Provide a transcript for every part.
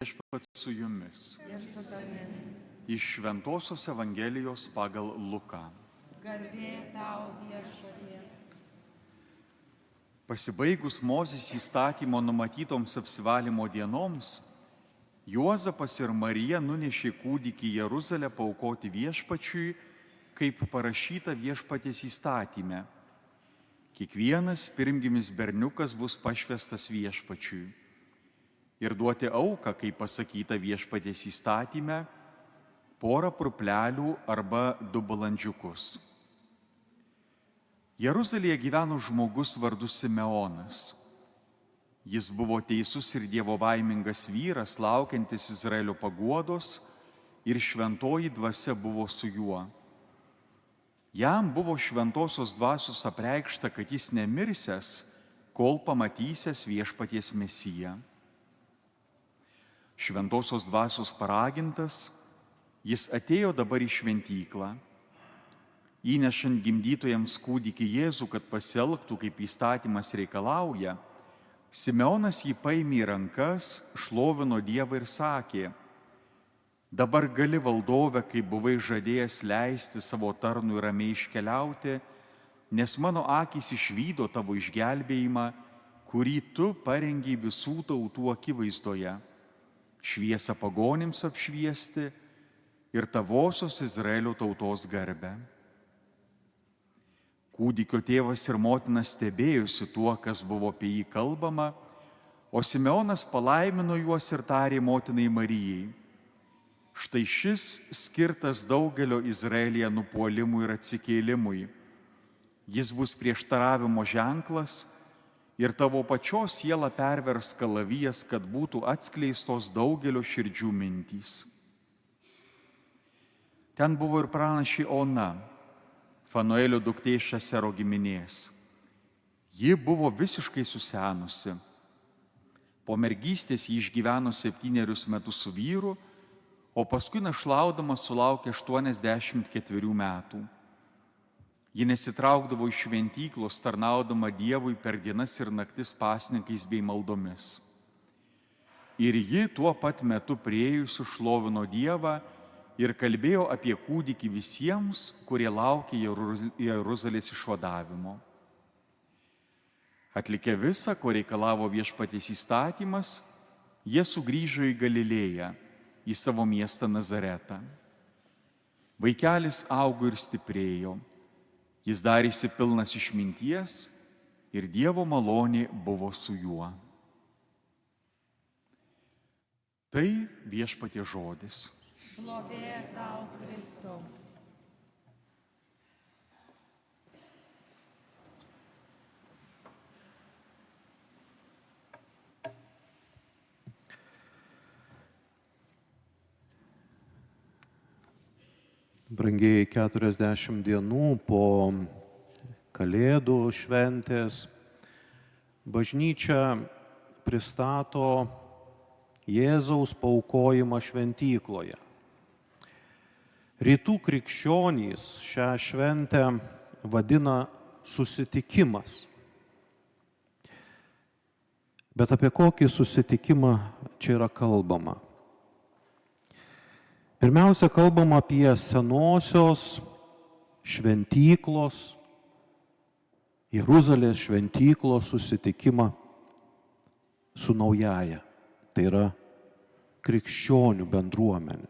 Viešpats su jumis. Iš Šventosios Evangelijos pagal Luką. Garbė tau, Viešpatie. Pasibaigus Mozės įstatymo numatytoms apsivalymo dienoms, Juozapas ir Marija nunešė kūdikį į Jeruzalę paaukoti Viešpačiui, kaip parašyta Viešpaties įstatyme. Kiekvienas pirmgimis berniukas bus pašvęstas Viešpačiui. Ir duoti auką, kaip pasakyta Viešpaties įstatyme, porą purplelių arba 2 balandžiukus. Jeruzalėje gyveno žmogus vardu Simeonas. Jis buvo teisus ir dievobaimingas vyras, laukiantis Izraelio paguodos, ir šventoji dvasia buvo su juo. Jam buvo šventosios dvasios apreikšta, kad jis nemirsęs, kol pamatysęs Viešpaties Mesiją. Šventosios dvasios paragintas, jis atėjo dabar į šventyklą. Įnešant gimdytojams kūdikį Jėzų, kad pasielgtų, kaip įstatymas reikalauja, Simeonas jį paėmė į rankas, šlovino Dievą ir sakė: dabar gali, valdove, kaip buvai žadėjęs, leisti savo tarnui ramiai iškeliauti, nes mano akys išvydo tavo išgelbėjimą, kurį tu parengiai visų tautų akivaizdoje, šviesą pagonims apšviesti ir tavosios Izraelio tautos garbę. Kūdikio tėvas ir motina stebėjosi tuo, kas buvo apie jį kalbama, o Simeonas palaimino juos ir tarė motinai Marijai: štai šis skirtas daugelio Izraelyje nupuolimui ir atsikėlimui. Jis bus prieštaravimo ženklas ir tavo pačios sielą pervers kalavijas, kad būtų atskleistos daugelio širdžių mintys. Ten buvo ir pranašė Ona, Fanuelio duktė iš Asero giminės. Ji buvo visiškai susenusi. Po mergystės ji išgyveno 7 metus su vyru, o paskui našlaudama sulaukė 84 metų. Ji nesitraukdavo iš šventyklos, tarnaudama Dievui per dienas ir naktis pasninkais bei maldomis. Ir ji tuo pat metu priėjusi šlovino Dievą ir kalbėjo apie kūdikį visiems, kurie laukė Jeruzalės išvadavimo. Atlikę visą, ko reikalavo Viešpaties įstatymas, jie sugrįžo į Galilėją, į savo miestą Nazaretą. Vaikelis augo ir stiprėjo. Jis darėsi pilnas išminties ir Dievo malonė buvo su juo. Tai Viešpaties žodis. Šlovė tau, Kristau. Brangieji, 40 dienų po Kalėdų šventės bažnyčia pristato Jėzaus paaukojimą šventykloje. Rytų krikščionys šią šventę vadina susitikimas. Bet apie kokį susitikimą čia yra kalbama? Pirmiausia, kalbama apie senosios šventyklos, Jeruzalės šventyklos susitikimą su naujaja. Tai yra krikščionių bendruomenė,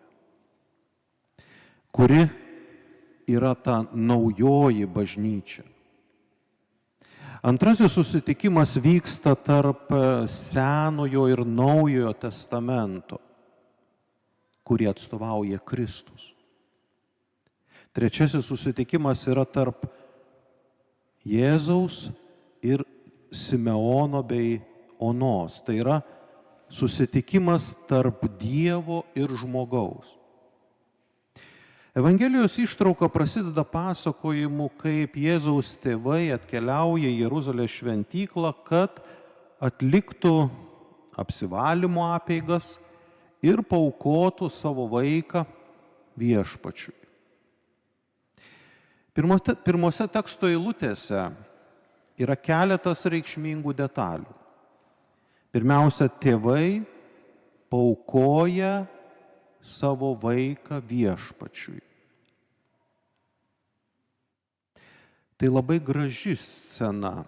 kuri yra ta naujoji bažnyčia. Antrasis susitikimas vyksta tarp Senojo ir Naujojo testamento, kurį atstovauja Kristus. Trečiasis susitikimas yra tarp Jėzaus ir Simeono bei Onos. Tai yra susitikimas tarp Dievo ir žmogaus. Evangelijos ištrauka prasideda pasakojimu, kaip Jėzaus tėvai atkeliauja į Jeruzalės šventyklą, kad atliktų apsivalymo apeigas ir paaukotų savo vaiką Viešpačiui. Pirmose teksto eilutėse yra keletas reikšmingų detalių. Pirmiausia, tėvai paaukoja savo vaiką viešpačiui. Tai labai graži scena.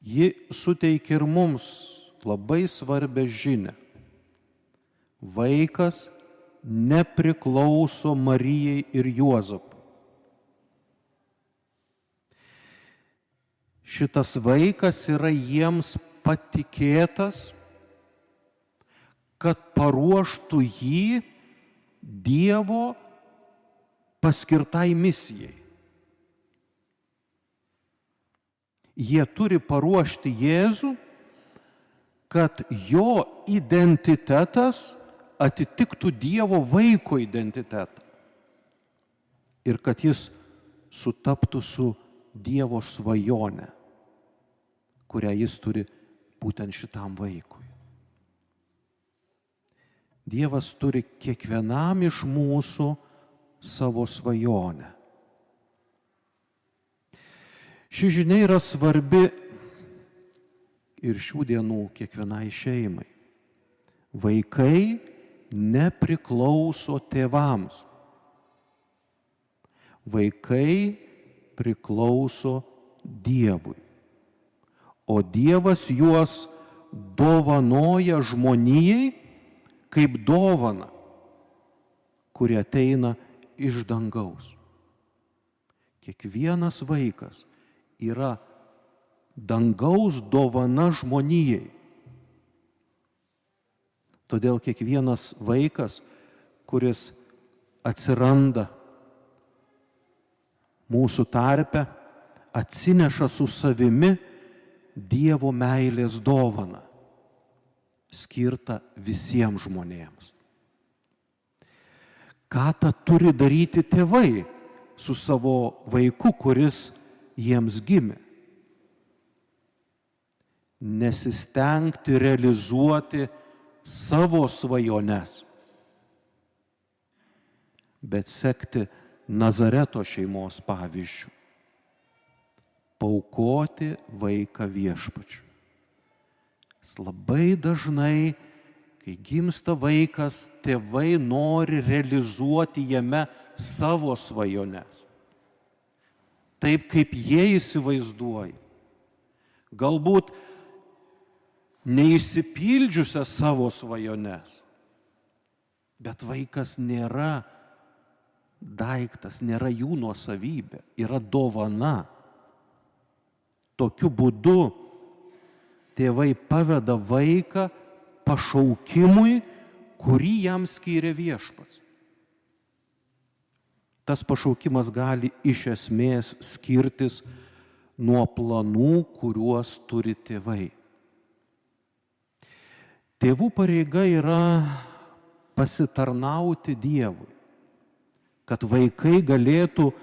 Ji suteikia ir mums labai svarbią žinią. Vaikas nepriklauso Marijai ir Juozapui. Šitas vaikas yra jiems patikėtas, kad paruoštų jį Dievo paskirtai misijai. Jie turi paruošti Jėzų, kad jo identitetas atitiktų Dievo vaiko identitetą ir kad jis sutaptų su Dievo svajone, kurią jis turi būtent šitam vaikui. Dievas turi kiekvienam iš mūsų savo svajonę. Ši žinia yra svarbi ir šių dienų kiekvienai šeimai. Vaikai nepriklauso tėvams. Vaikai priklauso Dievui. O Dievas juos dovanoja žmonijai kaip dovana, kuri ateina iš dangaus. Kiekvienas vaikas yra dangaus dovana žmonijai. Todėl kiekvienas vaikas, kuris atsiranda mūsų tarpe, atsineša su savimi Dievo meilės dovaną, skirtą visiems žmonėms. Ką tą turi daryti tėvai su savo vaiku, kuris jiems gimė? Nesistengti realizuoti savo svajones, bet sekti Nazareto šeimos pavyzdžių. Paaukoti vaiką viešpačiui. Labai dažnai, kai gimsta vaikas, tėvai nori realizuoti jame savo svajones. Taip, kaip jie įsivaizduoja. Galbūt neišsipildžiusias savo svajones. Bet vaikas nėra daiktas, nėra jų nuosavybė, yra dovana. Tokiu būdu tėvai paveda vaiką pašaukimui, kurį jam skyrė viešpats. Tas pašaukimas gali iš esmės skirtis nuo planų, kuriuos turi tėvai. Tėvų pareiga yra pasitarnauti Dievui, kad vaikai galėtų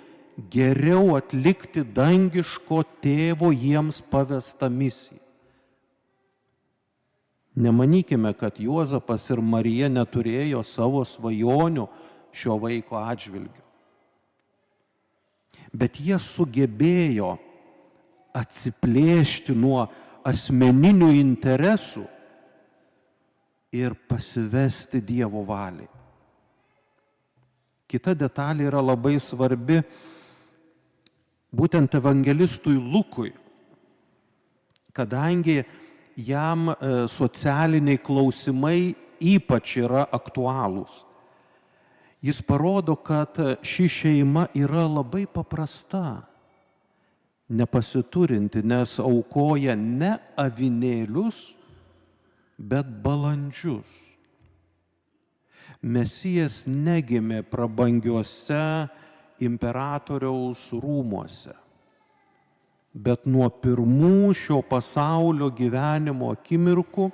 geriau atlikti dangiško tėvo jiems pavestą misiją. Nemanykime, kad Juozapas ir Marija neturėjo savo svajonių šio vaiko atžvilgiu. Bet jie sugebėjo atsiplėšti nuo asmeninių interesų ir pasivesti Dievo valiai. Kita detalė yra labai svarbi būtent evangelistui Lukui, kadangi jam socialiniai klausimai ypač yra aktualūs. Jis parodo, kad ši šeima yra labai paprasta, nepasiturinti, nes aukoja ne avinėlius, bet balandžius. Mesijas negimė prabangiuose imperatoriaus rūmuose, bet nuo pirmų šio pasaulio gyvenimo akimirkų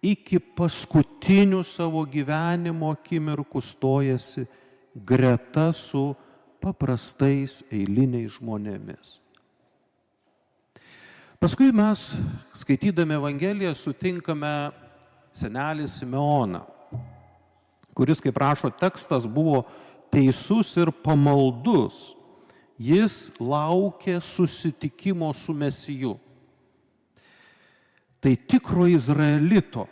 iki paskutinių savo gyvenimo akimirkų stojasi greta su paprastais eiliniais žmonėmis. Paskui mes, skaitydami Evangeliją, sutinkame senelį Simeoną, kuris, kaip rašo tekstas, buvo teisus ir pamaldus. Jis laukė susitikimo su Mesiju. Tai tikro Izraelito,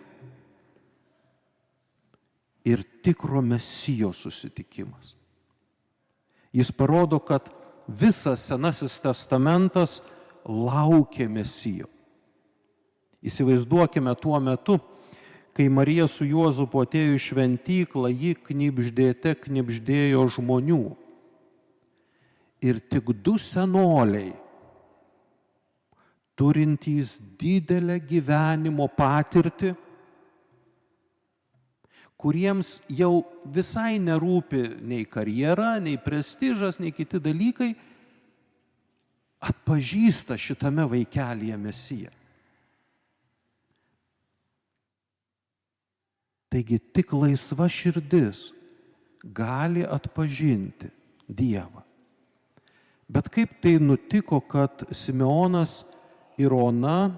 ir tikro Mesijo susitikimas. Jis parodo, kad visas Senasis testamentas laukė Mesijo. Įsivaizduokime tuo metu, kai Marija su Juozapu atėjo į šventyklą, ji knibždėte knibždėjo žmonių. Ir tik 2 senoliai, turintys didelę gyvenimo patirtį, kuriems jau visai nerūpi nei karjera, nei prestižas, nei kiti dalykai, atpažįsta šitame vaikelyje Mesiją. Taigi tik laisva širdis gali atpažinti Dievą. Bet kaip tai nutiko, kad Simeonas ir Ona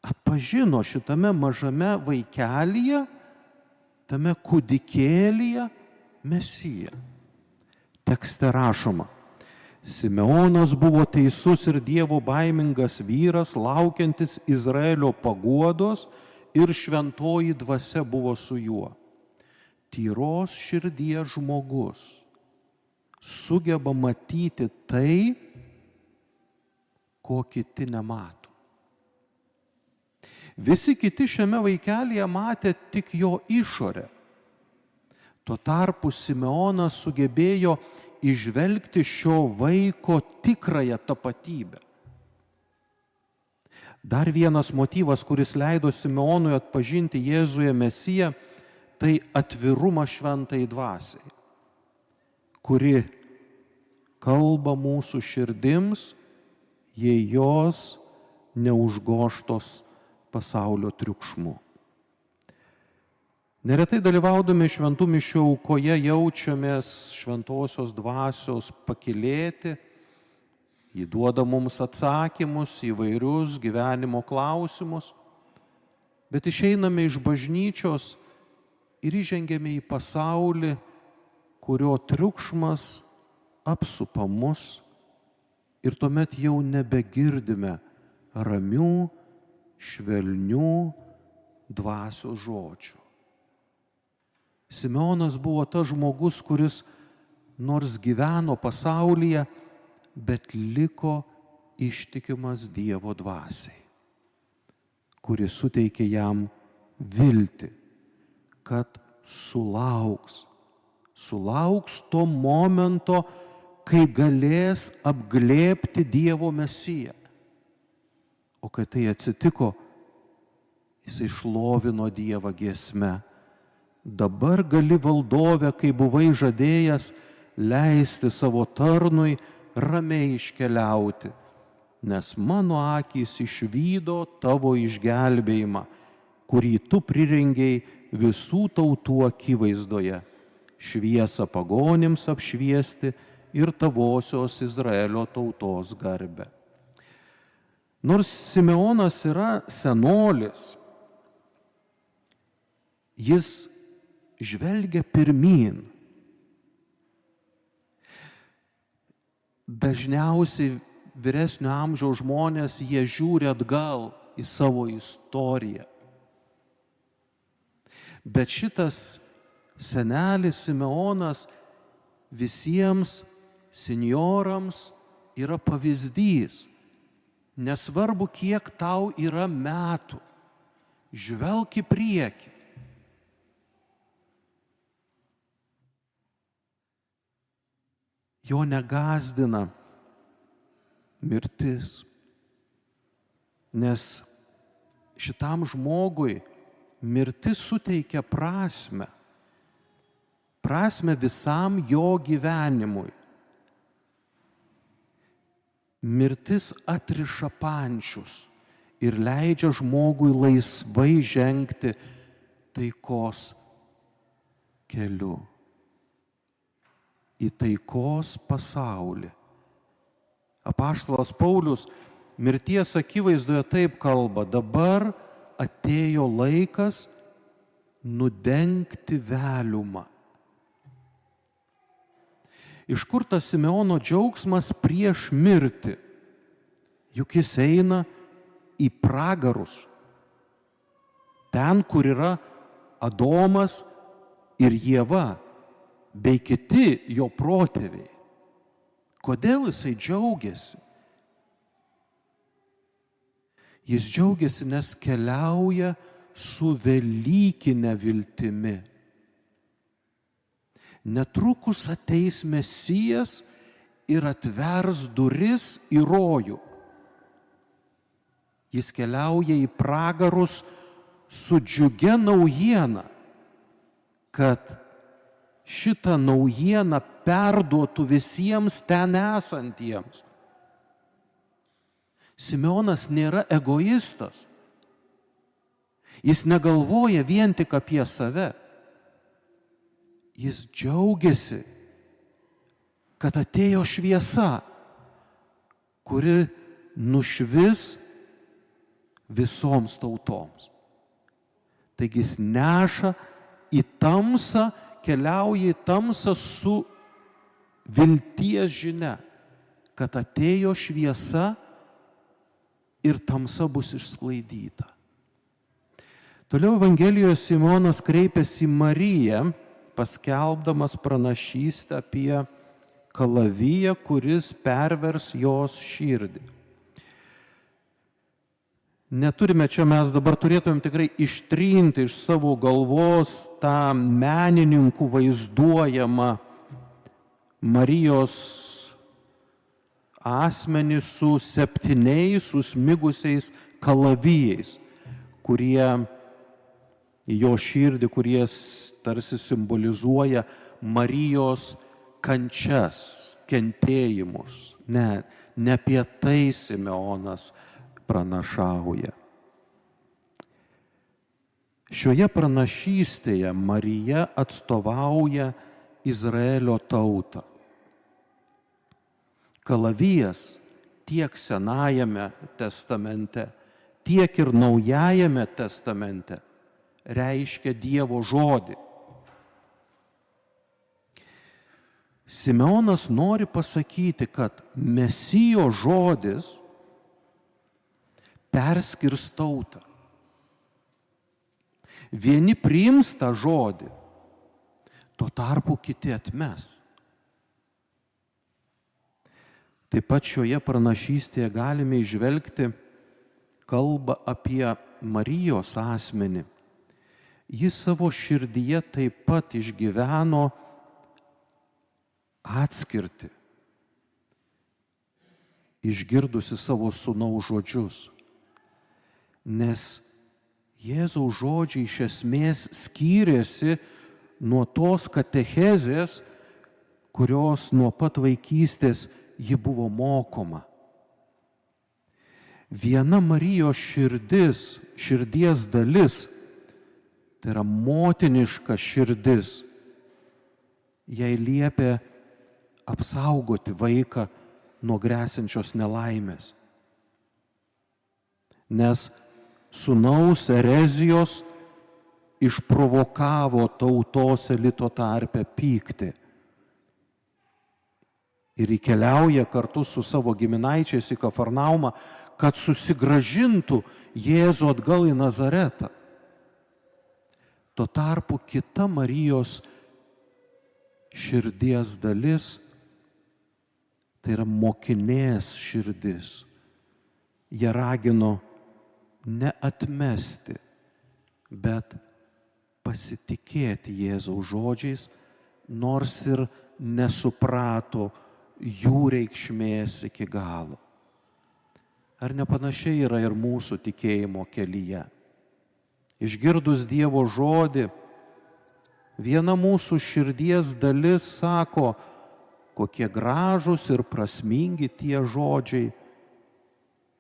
atpažino šitame mažame vaikelyje, tame kūdikėlyje Mesiją? Tekste rašoma: Simeonas buvo teisus ir Dievo baimingas vyras, laukiantis Izraelio paguodos, ir šventoji dvasia buvo su juo. Tyros širdies žmogus sugeba matyti tai, ko kiti nemato. Visi kiti šiame vaikelyje matė tik jo išorę. Tuo tarpu Simeonas sugebėjo įžvelgti šio vaiko tikrąją tapatybę. Dar vienas motyvas, kuris leido Simeonui atpažinti Jėzuje Mesiją, tai atvirumas šventai dvasiai, kuri kalba mūsų širdims, jei jos neužgoštos pasaulio triukšmu. Neretai dalyvaudami šventų mišių aukoje jaučiamės šventosios dvasios pakylėti. Ji duoda mums atsakymus į įvairius gyvenimo klausimus, bet išeiname iš bažnyčios ir įžengiame į pasaulį, kurio triukšmas apsupa mus, ir tuomet jau nebegirdime ramių, švelnių dvasios žodžių. Simeonas buvo tas žmogus, kuris nors gyveno pasaulyje, bet liko ištikimas Dievo dvasiai, kuri suteikė jam viltį, kad sulauks to momento, kai galės apglėbti Dievo Mesiją. O kai tai atsitiko, jisai šlovino Dievą giesme. Dabar gali, valdove, kai buvai žadėjęs, leisti savo tarnui ramiai iškeliauti, nes mano akys išvydo tavo išgelbėjimą, kurį tu prirengei visų tautų akivaizdoje, šviesą pagonims apšviesti ir tavosios Izraelio tautos garbę. Nors Simeonas yra senolis, jis žvelgia pirmyn. Dažniausiai vyresnio amžiaus žmonės, jie žiūri atgal į savo istoriją. Bet šitas senelis Simeonas visiems senjorams yra pavyzdys. Nesvarbu, kiek tau yra metų, žvelk į priekį. Jo negazdina mirtis, nes šitam žmogui mirtis suteikia prasmę visam jo gyvenimui. Mirtis atriša pančius ir leidžia žmogui laisvai žengti taikos keliu į taikos pasaulį. Apaštalas Paulius mirties akivaizdoje taip kalba: dabar atėjo laikas nudengti veliumą. Iš kur tas Simeono džiaugsmas prieš mirtį? Juk jis eina į pragarus, ten, kur yra Adomas ir Ieva bei kiti jo protėviai. Kodėl jisai džiaugiasi? Jis džiaugiasi, nes keliauja su velykinė viltimi. Netrukus ateis Mesijas ir atvers duris į rojų. Jis keliauja į pragarus su džiugia naujiena, kad šitą naujieną perduotų visiems ten esantiems. Simeonas nėra egoistas. Jis negalvoja vien tik apie save. Jis džiaugiasi, kad atėjo šviesa, kuri nušvis visoms tautoms. Taigi jis neša į tamsą, keliauja į tamsą su vilties žinia, kad atėjo šviesa ir tamsa bus išsklaidyta. Toliau Evangelijoje Simonas kreipiasi į Mariją, paskelbdamas pranašystę apie kalaviją, kuris pervers jos širdį. Neturime čia, mes dabar turėtumėm tikrai ištrinti iš savo galvos tą menininkų vaizduojamą Marijos asmenį su 7 susmigusiais kalavijais, kurie į jo širdį, kurie tarsi simbolizuoja Marijos kančias, kentėjimus. Ne apie tai Simeonas pranašauja. Šioje pranašystėje Marija atstovauja Izraelio tautą. Kalavijas tiek Senajame testamente, tiek ir Naujajame testamente reiškia Dievo žodį. Simeonas nori pasakyti, kad Mesijo žodis perskirs tautą. Vieni priims tą žodį, tuo tarpu kiti atmes. Taip pat šioje pranašystėje galime įžvelgti kalbą apie Marijos asmenį. Jis savo širdyje taip pat išgyveno atskirtį, išgirdusi savo sūnaus žodžius. Nes Jėzaus žodžiai iš esmės skyrėsi nuo tos katechezės, kurios nuo pat vaikystės ji buvo mokoma. Viena Marijos širdies dalis, tai yra motiniška širdis, jai liepė apsaugoti vaiką nuo gresiančios nelaimės. Nes sūnaus erezijos išprovokavo tautos elito tarpe pyktį. Ir įkeliauja kartu su savo giminaičiais į Kafarnaumą, kad susigrąžintų Jėzų atgal į Nazaretą. Tuo tarpu kita Marijos širdies dalis, tai yra mokinės širdis. Jie ragino neatmesti, bet pasitikėti Jėzaus žodžiais, nors ir nesuprato jų reikšmės iki galo. Ar nepanašiai yra ir mūsų tikėjimo kelyje? Išgirdus Dievo žodį, viena mūsų širdies dalis sako, kokie gražūs ir prasmingi tie žodžiai,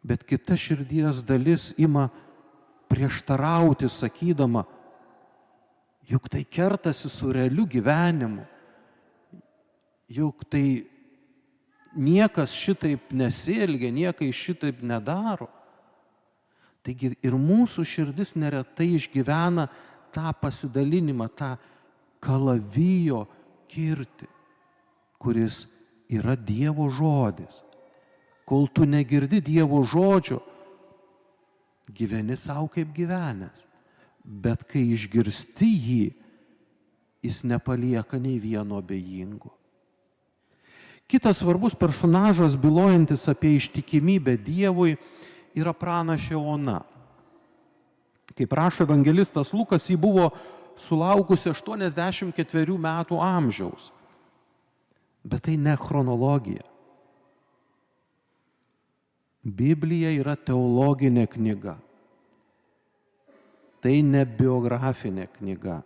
bet kita širdies dalis ima prieštarauti, sakydama, juk tai kertasi su realiu gyvenimu, juk tai niekas šitaip nesielgia, niekai šitaip nedaro. Taigi ir mūsų širdis neretai išgyvena tą pasidalinimą, tą kalavijo kirtį, kuris yra Dievo žodis. Kol tu negirdi Dievo žodžio, gyveni savo kaip gyvenęs. bet kai išgirsti jį, jis nepalieka nei vieno abejingo. Kitas svarbus personažas, bylojantis apie ištikimybę Dievui, yra pranašė Ona. Kaip rašo evangelistas Lukas, ji buvo sulaukusi 84 metų amžiaus. Bet tai ne chronologija. Biblija yra teologinė knyga. Tai ne biografinė knyga.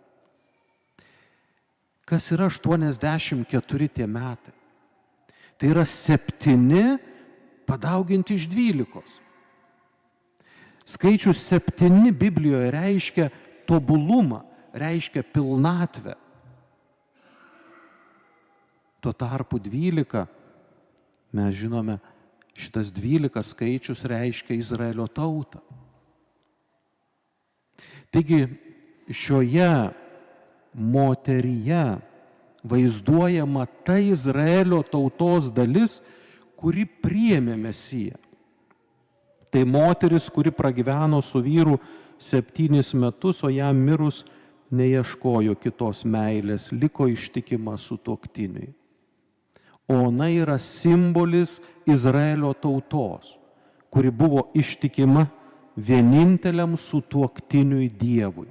Kas yra 84 tie metai? Tai yra 7 padauginti iš 12. Skaičius 7 Biblijoje reiškia tobulumą, reiškia pilnatvę. Tuo tarpu 12, mes žinome, šitas 12 skaičius reiškia Izraelio tautą. Taigi šioje moteryje vaizduojama ta Izraelio tautos dalis, kuri priėmė Mesiją. Tai moteris, kuri pragyveno su vyru 7 metus, o jam mirus neieškojo kitos meilės, liko ištikima sutuoktiniui. Ona yra simbolis Izraelio tautos, kuri buvo ištikima vieninteliam sutuoktiniui Dievui.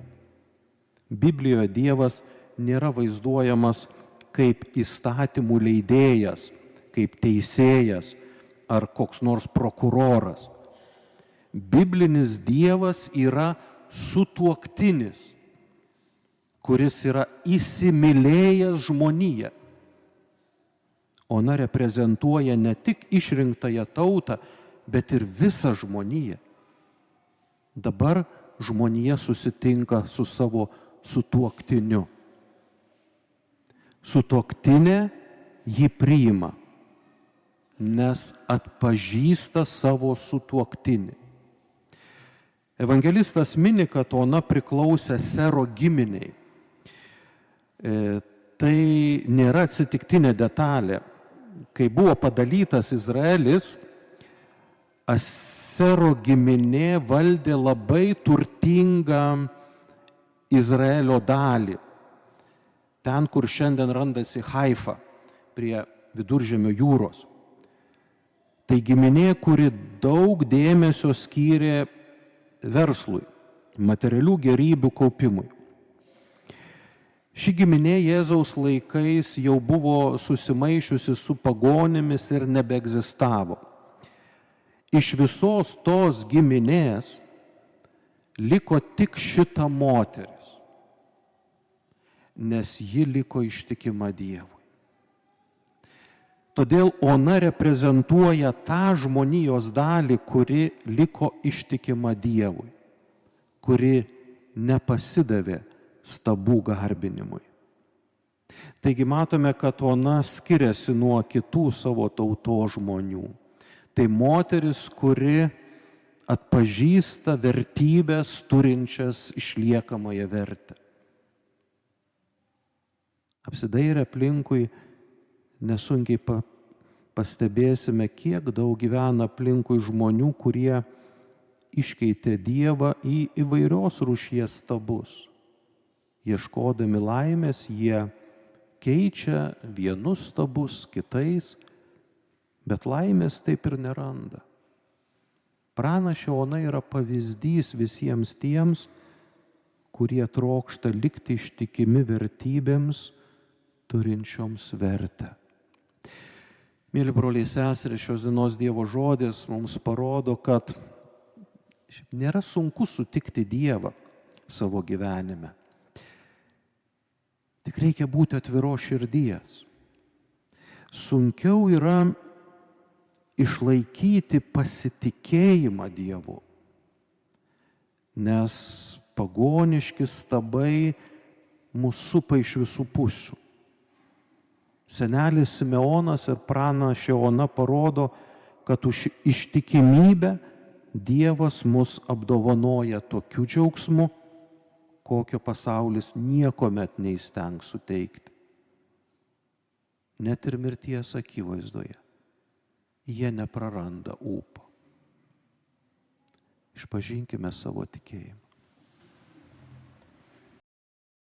Biblijoje Dievas nėra vaizduojamas kaip įstatymų leidėjas, kaip teisėjas ar koks nors prokuroras. Biblinis Dievas yra sutuoktinis, kuris yra įsimylėjęs žmoniją. Ona reprezentuoja ne tik išrinktąją tautą, bet ir visą žmoniją. Dabar žmonija susitinka su savo sutuoktiniu. Sutuoktinė jį priima, nes atpažįsta savo sutuoktinį. Evangelistas mini, kad Ona priklausė Sero giminiai. Tai nėra atsitiktinė detalė. Kai buvo padalytas Izraelis, Asero giminė valdė labai turtingą Izraelio dalį. Ten, kur šiandien randasi Haifa, prie Viduržemio jūros. Tai giminė, kuri daug dėmesio skyrė verslui, materialių gerybių kaupimui. Ši giminė Jėzaus laikais jau buvo susimaišiusi su pagonimis ir nebeegzistavo. Iš visos tos giminės liko tik šita moteris, nes ji liko ištikima Dievui. Todėl Ona reprezentuoja tą žmonijos dalį, kuri liko ištikima Dievui, kuri nepasidavė stabų garbinimui. Taigi matome, kad Ona skiriasi nuo kitų savo tautos žmonių. Tai moteris, kuri atpažįsta vertybės turinčias išliekamąją vertę. Apsidairę aplinkui nesunkiai pastebėsime, kiek daug gyvena aplinkui žmonių, kurie iškeitė Dievą į įvairios rūšies stabus. Ieškodami laimės, jie keičia vienus stabus kitais, bet laimės taip ir neranda. Pranašė Ona yra pavyzdys visiems tiems, kurie trokšta likti ištikimi vertybėms, turinčioms vertę. Mėly broliai seserys, šios dienos Dievo žodis mums parodo, kad nėra sunku sutikti Dievą savo gyvenime. Tik reikia būti atviros širdies. Sunkiau yra išlaikyti pasitikėjimą Dievu, nes pagoniški stabai mus supa iš visų pusių. Senelis Simeonas ir pranašė Ona parodo, kad už ištikimybę Dievas mus apdovanoja tokiu džiaugsmu, kokio pasaulis niekuomet neįstengs suteikti. Net ir mirties akivaizdoje jie nepraranda ūpo. Išpažinkime savo tikėjimą.